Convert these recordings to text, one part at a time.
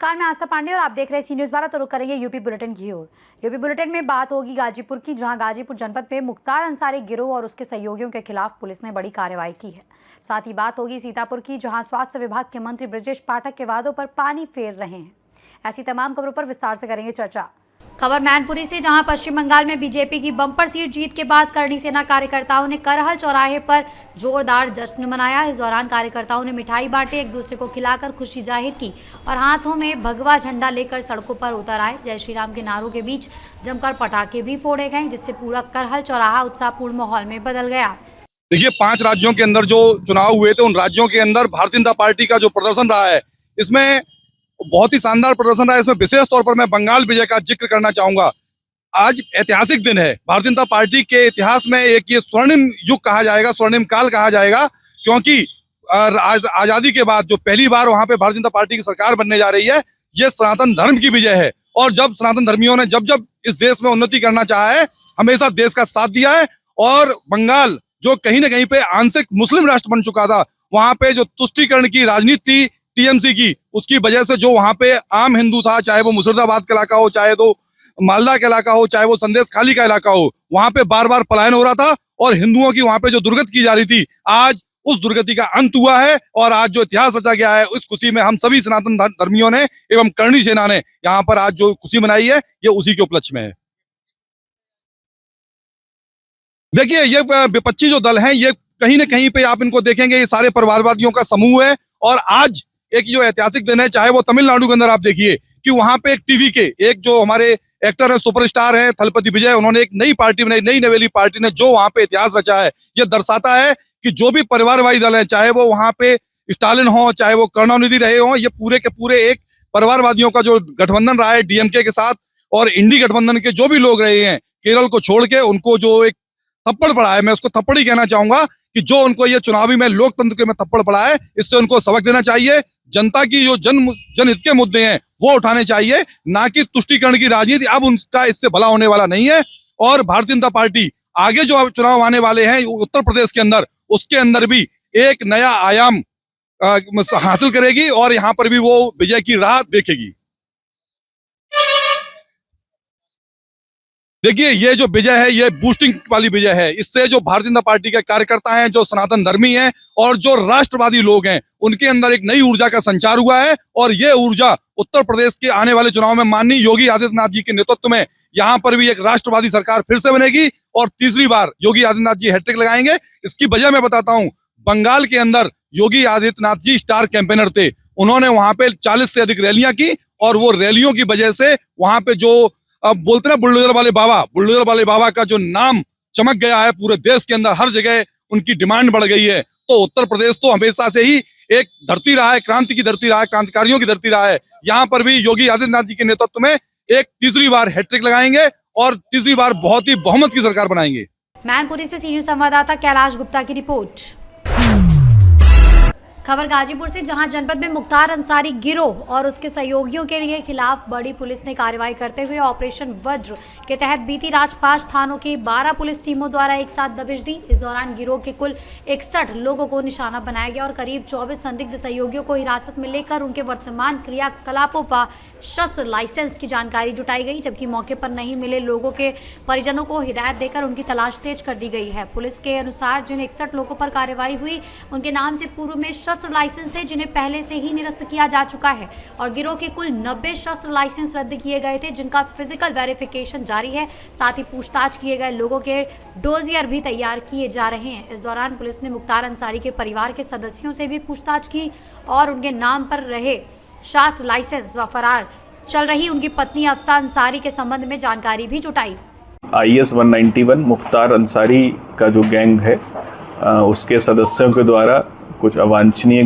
नमस्कार, मैं आस्था पांडे और आप देख रहे हैं सी न्यूज़ 12। तो रुक करेंगे यूपी बुलेटिन की ओर। यूपी बुलेटिन में बात होगी गाजीपुर की, जहां गाजीपुर जनपद में मुख्तार अंसारी गिरोह और उसके सहयोगियों के खिलाफ पुलिस ने बड़ी कार्रवाई की है। साथ ही बात होगी सीतापुर की, जहां स्वास्थ्य विभाग के मंत्री ब्रजेश पाठक के वादों पर पानी फेर रहे हैं। ऐसी तमाम खबरों पर विस्तार से करेंगे चर्चा। खबर मैनपुरी से, जहां पश्चिम बंगाल में बीजेपी की बम्पर सीट जीत के बाद करणी सेना कार्यकर्ताओं ने करहल चौराहे पर जोरदार जश्न मनाया। इस दौरान कार्यकर्ताओं ने मिठाई बांटे, एक दूसरे को खिलाकर खुशी जाहिर की और हाथों में भगवा झंडा लेकर सड़कों पर उतर आए। जय श्री राम के नारों के बीच जमकर पटाखे भी फोड़े गए, जिससे पूरा करहल चौराहा उत्साहपूर्ण माहौल में बदल गया। देखिए, 5 राज्यों के अंदर जो चुनाव हुए थे, उन राज्यों के अंदर भारतीय जनता पार्टी का जो प्रदर्शन रहा है, इसमें बहुत ही शानदार प्रदर्शन रहा है। इसमें विशेष तौर पर मैं बंगाल विजय का जिक्र करना चाहूंगा। आज ऐतिहासिक दिन है भारतीय जनता पार्टी के इतिहास में, एक ये स्वर्णिम युग कहा जाएगा, स्वर्णिम काल कहा जाएगा, क्योंकि आजादी के बाद जो पहली बार वहां पे भारतीय जनता पार्टी की सरकार बनने जा रही है, ये सनातन धर्म की विजय है। और जब सनातन धर्मियों ने जब जब इस देश में उन्नति करना चाहा है, हमेशा देश का साथ दिया है। और बंगाल जो कहीं ना कहीं पे आंशिक मुस्लिम राष्ट्र बन चुका था, वहां पे जो तुष्टीकरण की राजनीति टीएमसी की, उसकी वजह से जो वहां पे आम हिंदू था, चाहे वो मुर्शिदाबाद का इलाका हो, चाहे तो मालदा का इलाका हो, चाहे वो संदेश खाली का इलाका हो, वहां पे बार बार पलायन हो रहा था और हिंदुओं की वहां पे जो दुर्गति की जा रही थी, आज उस दुर्गति का अंत हुआ है। और आज जो इतिहास रचा गया है, उस खुशी में हम सभी सनातन धर्मियों ने एवं करणी सेना ने यहाँ पर आज जो खुशी मनाई है, ये उसी के उपलक्ष्य में है। देखिए, ये विपक्षी जो दल हैं, ये कहीं ना कहीं पे आप इनको देखेंगे, ये सारे परिवारवादियों का समूह है। और आज एक जो ऐतिहासिक दिन है, चाहे वो तमिलनाडु के अंदर आप देखिए कि वहां पे एक टीवी के एक जो हमारे एक्टर है, सुपरस्टार है थलपति विजय, उन्होंने एक नई पार्टी बनाई, नई नवेली पार्टी ने जो वहां पे इतिहास रचा है। ये दर्शाता है कि जो भी परिवारवादी दल है, चाहे वो वहां पे स्टालिन हो, चाहे वो करुणानिधि रहे हो, ये पूरे के पूरे एक परिवारवादियों का जो गठबंधन रहा है डीएमके के साथ, और इंडी गठबंधन के जो भी लोग रहे हैं केरल को छोड़ के, उनको जो एक थप्पड़ पड़ा है, मैं उसको थप्पड़ ही कहना चाहूंगा कि जो उनको ये चुनावी में लोकतंत्र के में थप्पड़ पड़ा है, इससे उनको सबक देना चाहिए। जनता की जो जनहित के मुद्दे हैं वो उठाने चाहिए, ना कि तुष्टीकरण की राजनीति। अब उनका इससे भला होने वाला नहीं है। और भारतीय जनता पार्टी आगे जो चुनाव आने वाले हैं उत्तर प्रदेश के अंदर, उसके अंदर भी एक नया आयाम हासिल करेगी और यहाँ पर भी वो विजय की राह देखेगी। देखिए, ये जो विजय है, ये बूस्टिंग वाली विजय है। इससे जो भारतीय जनता पार्टी के कार्यकर्ता हैं, जो सनातन धर्मी हैं और जो राष्ट्रवादी लोग हैं, उनके अंदर एक नई ऊर्जा का संचार हुआ है। और ये ऊर्जा उत्तर प्रदेश के आने वाले चुनाव में माननीय योगी आदित्यनाथ जी के नेतृत्व में यहाँ पर भी एक राष्ट्रवादी सरकार फिर से बनेगी और तीसरी बार योगी आदित्यनाथ जी हैट्रिक लगाएंगे। इसकी वजह मैं बताता हूँ। बंगाल के अंदर योगी आदित्यनाथ जी स्टार कैंपेनर थे। उन्होंने वहां पे 40 से अधिक रैलियां की और वो रैलियों की वजह से वहां पे जो अब बोलते ना बुलडोजर वाले बाबा का जो नाम चमक गया है पूरे देश के अंदर, हर जगह उनकी डिमांड बढ़ गई है। तो उत्तर प्रदेश तो हमेशा से ही एक धरती रहा है, क्रांति की धरती रहा है, क्रांतिकारियों की धरती रहा है। यहाँ पर भी योगी आदित्यनाथ जी के नेतृत्व में एक तीसरी बार हैट्रिक लगाएंगे और तीसरी बार बहुत ही बहुमत की सरकार बनाएंगे। मैनपुरी से सी न्यूज़ संवाददाता कैलाश गुप्ता की रिपोर्ट। खबर गाजीपुर से, जहां जनपद में मुख्तार अंसारी गिरोह और उसके सहयोगियों के लिए खिलाफ बड़ी पुलिस ने कार्रवाई करते हुए ऑपरेशन वज्र के तहत बीती रात 5 थानों की 12 पुलिस टीमों द्वारा एक साथ दबिश दी। इस दौरान गिरोह के कुल 61 लोगों को निशाना बनाया गया और करीब 24 संदिग्ध सहयोगियों को हिरासत में लेकर उनके वर्तमान क्रियाकलापों व शस्त्र लाइसेंस की जानकारी जुटाई गई, जबकि मौके पर नहीं मिले लोगों के परिजनों को हिदायत देकर उनकी तलाश तेज कर दी गई है। पुलिस के अनुसार जिन 61 लोगों पर कार्रवाई हुई, उनके नाम से पूर्व में शस्त्र लाइसेंस थे, जिन्हें पहले से ही निरस्त किया जा चुका है। और गिरोह के कुल 90 शस्त्र लाइसेंस रद्द किए गए थे, जिनका फिजिकल वेरिफिकेशन जारी है। साथ ही पूछताछ किए गए लोगों के डोजियर भी तैयार किए जा रहे हैं। इस दौरान पुलिस ने मुख्तार अंसारी के परिवार के सदस्यों से भी पूछताछ की और उनके नाम पर रहे शस्त्र लाइसेंस व फरार चल रही उनकी पत्नी अफसा अंसारी के संबंध में जानकारी भी जुटाई। IS 191 मुख्तार अंसारी का जो गैंग है, उसके सदस्यों के द्वारा कुछ अवांछनीय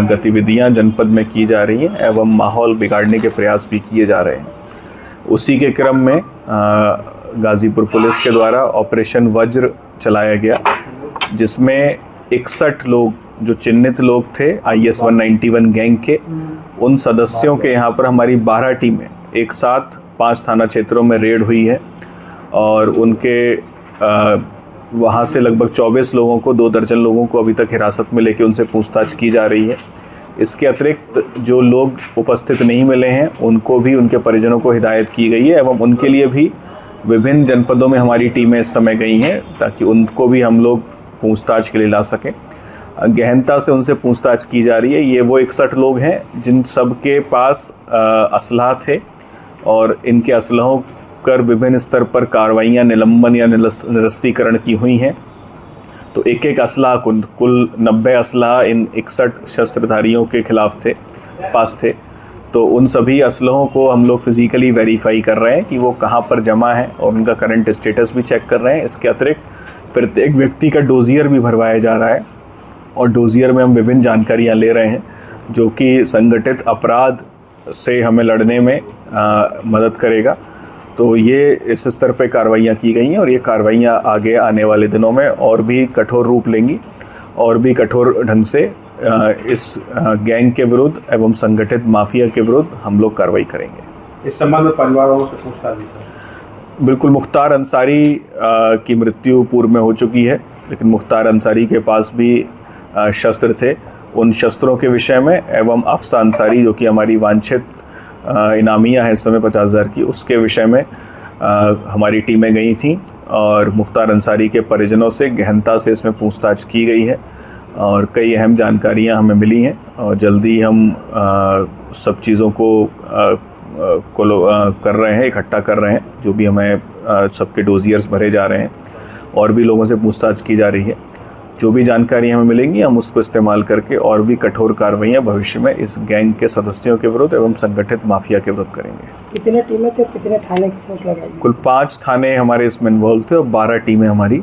गतिविधियां जनपद में की जा रही हैं एवं माहौल बिगाड़ने के प्रयास भी किए जा रहे हैं। उसी के क्रम में गाजीपुर पुलिस के द्वारा ऑपरेशन वज्र चलाया गया, जिसमें 61 लोग जो चिन्हित लोग थे IS 191 गैंग के, उन सदस्यों के यहाँ पर हमारी 12 टीमें एक साथ 5 थाना क्षेत्रों में रेड हुई है और उनके वहाँ से लगभग 24 लोगों को, 2 दर्जन लोगों को अभी तक हिरासत में लेके उनसे पूछताछ की जा रही है। इसके अतिरिक्त जो लोग उपस्थित नहीं मिले हैं उनको भी उनके परिजनों को हिदायत की गई है एवं उनके लिए भी विभिन्न जनपदों में हमारी टीमें इस समय गई हैं ताकि उनको भी हम लोग पूछताछ के लिए ला सकें। गहनता से उनसे पूछताछ की जा रही है। ये वो 61 लोग हैं जिन सब के पास असलहा थे और इनके असलहों कर विभिन्न स्तर पर कार्रवाइयाँ निलंबन या निरस्तीकरण की हुई हैं। तो एक एक असलहा कुल 90 असलहा इन 61 शस्त्रधारियों के खिलाफ पास थे। तो उन सभी असलहों को हम लोग फिज़िकली वेरीफाई कर रहे हैं कि वो कहाँ पर जमा है और उनका करंट स्टेटस भी चेक कर रहे हैं। इसके अतिरिक्त प्रत्येक व्यक्ति का डोजियर भी भरवाया जा रहा है और डोजियर में हम विभिन्न जानकारियाँ ले रहे हैं जो कि संगठित अपराध से हमें लड़ने में मदद करेगा। तो ये इस स्तर पे कार्रवाइयाँ की गई हैं और ये कार्रवाइयाँ आगे आने वाले दिनों में और भी कठोर रूप लेंगी और भी कठोर ढंग से इस गैंग के विरुद्ध एवं संगठित माफिया के विरुद्ध हम लोग कार्रवाई करेंगे। इस संबंध में परिवारों से पूछताछ भी बिल्कुल। मुख्तार अंसारी की मृत्यु पूर्व में हो चुकी है, लेकिन मुख्तार अंसारी के पास भी शस्त्र थे। उन शस्त्रों के विषय में एवं अफसा अंसारी जो कि हमारी वांछित इनामिया है इस समय 50,000 की, उसके विषय में हमारी टीमें गई थीं और मुख्तार अंसारी के परिजनों से गहनता से इसमें पूछताछ की गई है और कई अहम जानकारियां हमें मिली हैं और जल्दी हम सब चीज़ों को कर रहे हैं, इकट्ठा कर रहे हैं। जो भी हमें सबके डोजियर्स भरे जा रहे हैं और भी लोगों से पूछताछ की जा रही है। जो भी जानकारी हमें मिलेंगी हम उसको इस्तेमाल करके और भी कठोर कार्रवाइयाँ भविष्य में इस गैंग के सदस्यों के विरुद्ध एवं संगठित माफिया के विरुद्ध करेंगे। कितने टीमें थे, कितने थाने की फोर्स लगाई? कुल 5 थाने हमारे इसमें इन्वॉल्व थे और 12 टीमें हमारी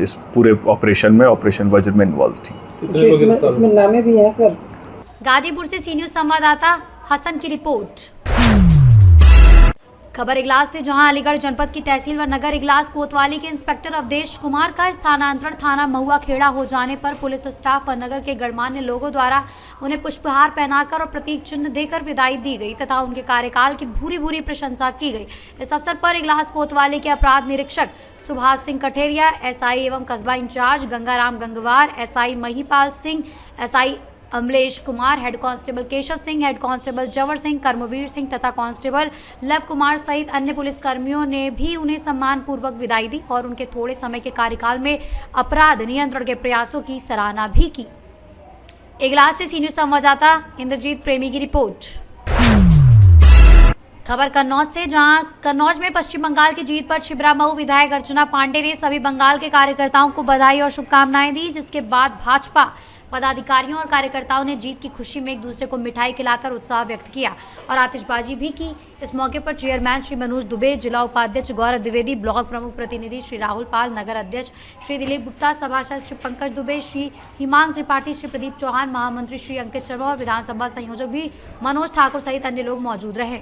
इस पूरे ऑपरेशन में, ऑपरेशन वज्र में इन्वॉल्व थी। इसमें नामे भी हैं सर? गाजीपुर से सी न्यूज़ संवाददाता हसन की रिपोर्ट। खबर इगलास से, जहां अलीगढ़ जनपद की तहसील व नगर इगलास कोतवाली के इंस्पेक्टर अवधेश कुमार का स्थानांतरण थाना महुआ खेड़ा हो जाने पर पुलिस स्टाफ व नगर के गणमान्य लोगों द्वारा उन्हें पुष्पहार पहनाकर और प्रतीक चिन्ह देकर विदाई दी गई तथा उनके कार्यकाल की भूरी भूरी प्रशंसा की गई। इस अवसर पर इगलास कोतवाली के अपराध निरीक्षक सुभाष सिंह कठेरिया, एसआई एवं कस्बा incharge Gangaram Gangwar, SI Mahipal Singh, SI Amlesh Kumar, head constable Keshav Singh, head constable Jawar Singh, Karmveer Singh तथा कांस्टेबल लव कुमार सहित अन्य पुलिसकर्मियों ने भी उन्हें सम्मान पूर्वक विदाई दी और उनके थोड़े समय के कार्यकाल में अपराध नियंत्रण के प्रयासों की सराहना भी की। इगलास से सी न्यूज़ संवाददाता इंद्रजीत प्रेमी की रिपोर्ट। खबर कन्नौज से, जहां कन्नौज में पश्चिम बंगाल की जीत पर छिबरामऊ विधायक अर्चना पांडे ने सभी बंगाल के कार्यकर्ताओं को बधाई और शुभकामनाएं दी, जिसके बाद भाजपा पदाधिकारियों और कार्यकर्ताओं ने जीत की खुशी में एक दूसरे को मिठाई खिलाकर उत्साह व्यक्त किया और आतिशबाजी भी की। इस मौके पर चेयरमैन श्री मनोज दुबे, जिला उपाध्यक्ष गौरव द्विवेदी, ब्लॉक प्रमुख प्रतिनिधि श्री राहुल पाल, नगर अध्यक्ष श्री दिलीप गुप्ता, सभासद श्री पंकज दुबे, श्री हिमांग त्रिपाठी, श्री प्रदीप चौहान, महामंत्री श्री अंकित शर्मा और विधानसभा संयोजक भी मनोज ठाकुर सहित अन्य लोग मौजूद रहे।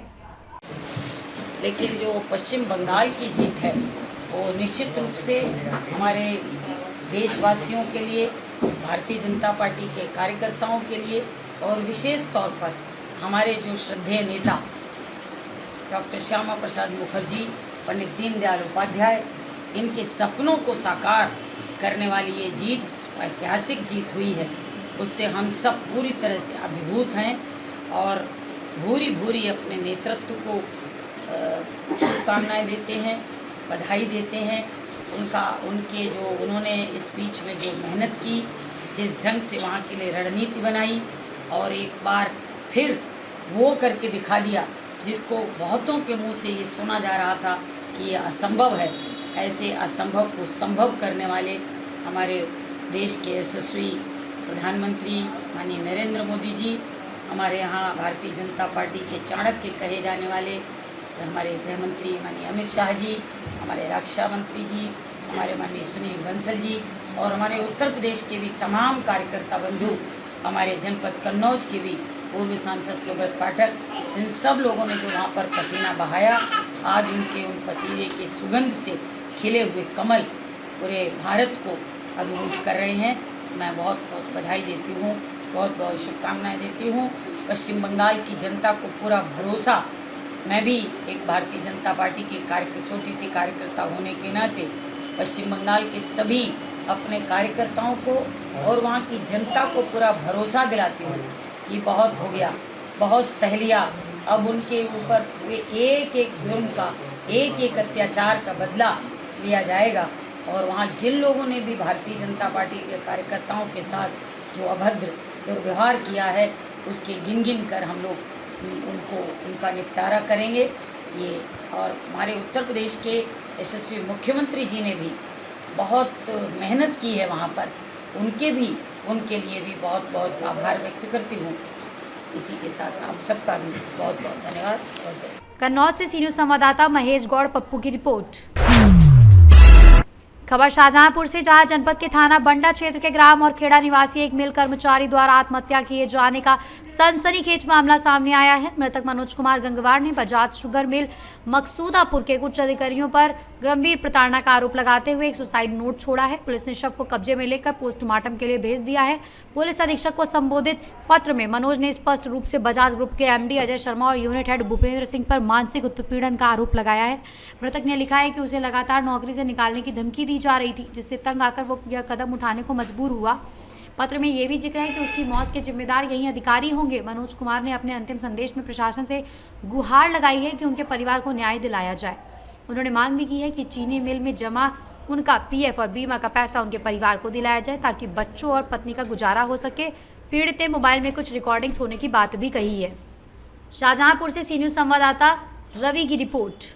लेकिन जो पश्चिम बंगाल की जीत है वो निश्चित रूप से हमारे देशवासियों के लिए, भारतीय जनता पार्टी के कार्यकर्ताओं के लिए और विशेष तौर पर हमारे जो श्रद्धेय नेता डॉक्टर श्यामा प्रसाद मुखर्जी, पंडित दीनदयाल उपाध्याय, इनके सपनों को साकार करने वाली ये जीत, ऐतिहासिक जीत हुई है, उससे हम सब पूरी तरह से अभिभूत हैं और भूरी भूरी अपने नेतृत्व को शुभकामनाएं देते हैं, बधाई देते हैं। उनके जो उन्होंने इस बीच में जो मेहनत की, जिस ढंग से वहाँ के लिए रणनीति बनाई और एक बार फिर वो करके दिखा दिया जिसको बहुतों के मुंह से ये सुना जा रहा था कि ये असंभव है, ऐसे असंभव को संभव करने वाले हमारे देश के यशस्वी प्रधानमंत्री माननीय नरेंद्र मोदी जी, हमारे यहाँ भारतीय जनता पार्टी के चाणक्य कहे जाने वाले हमारे गृह मंत्री माननीय अमित शाह जी, हमारे रक्षा मंत्री जी, हमारे माननीय सुनील बंसल जी और हमारे उत्तर प्रदेश के भी तमाम कार्यकर्ता बंधु, हमारे जनपद कन्नौज के भी पूर्व सांसद सुब्रत पाठक, इन सब लोगों ने जो वहाँ पर पसीना बहाया, आज उनके उन पसीने के सुगंध से खिले हुए कमल पूरे भारत को अभिभूत कर रहे हैं। मैं बहुत बहुत बधाई देती हूँ, बहुत बहुत शुभकामनाएँ देती हूँ। पश्चिम बंगाल की जनता को पूरा भरोसा, मैं भी एक भारतीय जनता पार्टी की छोटी सी कार्यकर्ता होने के नाते पश्चिम बंगाल के सभी अपने कार्यकर्ताओं को और वहाँ की जनता को पूरा भरोसा दिलाती हूँ कि बहुत हो गया, बहुत सह लिया। अब उनके ऊपर हुए एक एक जुर्म का, एक एक अत्याचार का बदला लिया जाएगा। और वहाँ जिन लोगों ने भी भारतीय जनता पार्टी के कार्यकर्ताओं के साथ जो अभद्र दुर्व्यवहार किया है, उसके गिन गिन कर हम लोग उनका निपटारा करेंगे। ये और हमारे उत्तर प्रदेश के यशस्वी मुख्यमंत्री जी ने भी बहुत मेहनत की है वहाँ पर, उनके लिए भी बहुत बहुत आभार व्यक्त करती हूँ। इसी के साथ आप सबका भी बहुत बहुत धन्यवाद। कन्नौज से सी न्यूज़ संवाददाता महेश गौड़ पप्पू की रिपोर्ट। खबर शाहजहांपुर से, जहां जनपद के थाना बंडा क्षेत्र के ग्राम और खेड़ा निवासी एक मिल कर्मचारी द्वारा आत्महत्या किए जाने का सनसनीखेज मामला सामने आया है। मृतक मनोज कुमार गंगवार ने बजाज शुगर मिल मकसूदापुर के कुछ अधिकारियों पर गंभीर प्रताड़ना का आरोप लगाते हुए एक सुसाइड नोट छोड़ा है। पुलिस ने शव को कब्जे में लेकर पोस्टमार्टम के लिए भेज दिया है। पुलिस अधीक्षक को संबोधित पत्र में मनोज ने स्पष्ट रूप से बजाज ग्रुप के एमडी अजय शर्मा और यूनिट हेड भूपेंद्र सिंह पर मानसिक उत्पीड़न का आरोप लगाया है। मृतक ने लिखा है कि उसे लगातार नौकरी से निकालने की धमकी दी जा रही थी, जिससे तंग आकर वो यह कदम उठाने को मजबूर हुआ। पत्र में यह भी जिक्र है कि उसकी मौत के जिम्मेदार यही अधिकारी होंगे। मनोज कुमार ने अपने अंतिम संदेश में प्रशासन से गुहार लगाई है कि उनके परिवार को न्याय दिलाया जाए। उन्होंने मांग भी की है कि चीनी मिल में जमा उनका पीएफ और बीमा का पैसा उनके परिवार को दिलाया जाए, ताकि बच्चों और पत्नी का गुजारा हो सके। पीड़ित ने मोबाइल में कुछ रिकॉर्डिंग्स होने की बात भी कही है। शाहजहांपुर से सी न्यूज़ संवाददाता रवि की रिपोर्ट।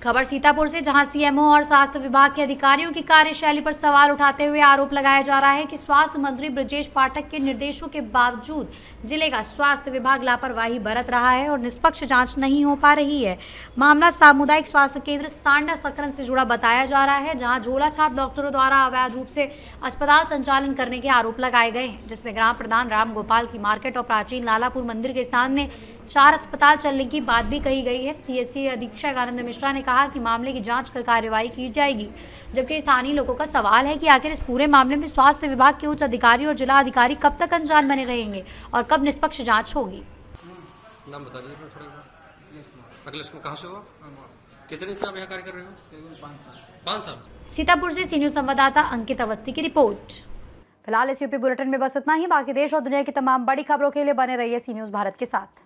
खबर सीतापुर से, जहां सीएमओ और स्वास्थ्य विभाग के अधिकारियों की कार्यशैली पर सवाल उठाते हुए आरोप लगाया जा रहा है कि स्वास्थ्य मंत्री ब्रजेश पाठक के निर्देशों के बावजूद जिले का स्वास्थ्य विभाग लापरवाही बरत रहा है और निष्पक्ष जांच नहीं हो पा रही है। मामला सामुदायिक स्वास्थ्य केंद्र सांडा सकरन से जुड़ा बताया जा रहा है, जहां झोला छाप डॉक्टरों द्वारा अवैध रूप से अस्पताल संचालन करने के आरोप लगाए गए हैं, जिसमें ग्राम प्रधान राम गोपाल की मार्केट और प्राचीन लालापुर मंदिर के सामने 4 अस्पताल चलने की बात भी कही गई है। सीएससी अधीक्षक आनंद मिश्रा ने कहा कि मामले की जांच कर कार्रवाई की जाएगी, जबकि स्थानीय लोगों का सवाल है कि आखिर इस पूरे मामले में स्वास्थ्य विभाग के उच्च अधिकारी और जिला अधिकारी कब तक अनजान बने रहेंगे और कब निष्पक्ष जांच होगी। नाम बता दीजिए थोड़ा एक बार। अखिलेश कुमार, कहाँ से हो? कितने से आप यहाँ कार्य कर रहे हो? 5 साल। सीतापुर से सी न्यूज़ संवाददाता अंकित अवस्थी की रिपोर्ट। फिलहाल इस यूपी बुलेटिन में बस इतना ही। बाकी देश और दुनिया की तमाम बड़ी खबरों के लिए बने रहिए सी न्यूज़ भारत के साथ।